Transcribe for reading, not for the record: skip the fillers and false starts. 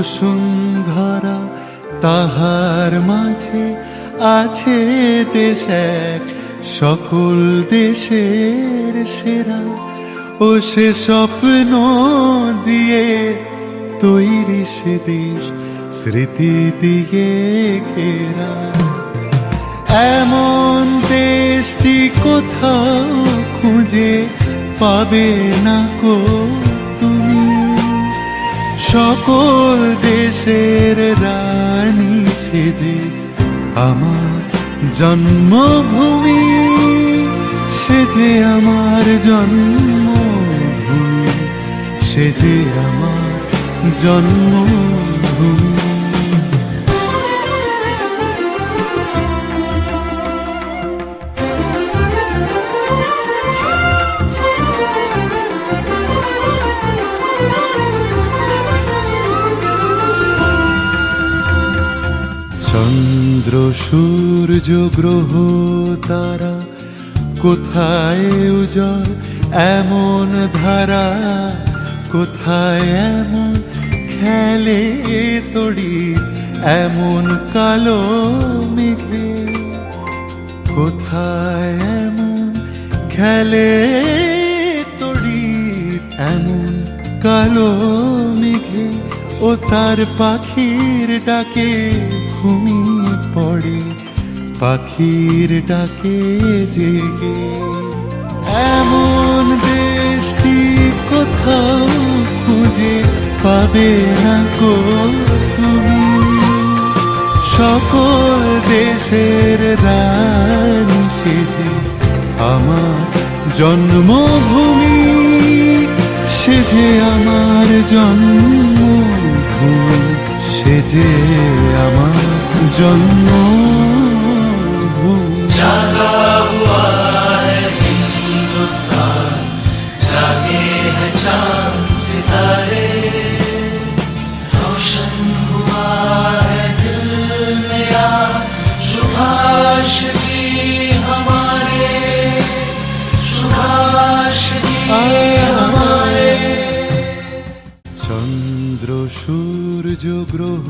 বসুন্ধরা তাহার মাঝে আছে দেশ এক, সকল দেশের সেরা। ও সে স্বপ্ন দিয়ে তৈরি সে দেশ, স্মৃতি দিয়ে ঘেরা। এমন দেশটি কোথাও খুঁজে পাবে না কো তুমি, সকল দেশের রানী সেজে আমার জন্মভূমি, সেজে আমার জন্মভূমি, সেজে আমার জন্মভূমি। চন্দ্র সূর্য গ্রহ তারা কোথায় উজ্জ্বল এমন ধারা, কোথায় এমন খেলে তড়ি এমন কালো মেঘে, কোথায় এমন খেলে তড়ি এমন কালো মেঘে। ও তার পাখির ডাকে ঘুমিয়ে পড়ে, পাখির ডাকে জেগে। এমন দেশটি কোথাও খুঁজে পাবে না গো তুমি, সকল দেশের রানী সেজে আমার জন্মভূমি, সেজে আমার জন্মভূমি, সেজে আমার জন্মভূমি। जागा हुआ है हिंदुस्तान, जागे हैं चांद सितारे, रोशन हुआ है दिल मेरा, सुभाष जी हमारे, सुभाष जी हमारे। চন্দ্র সূর্য গ্রহ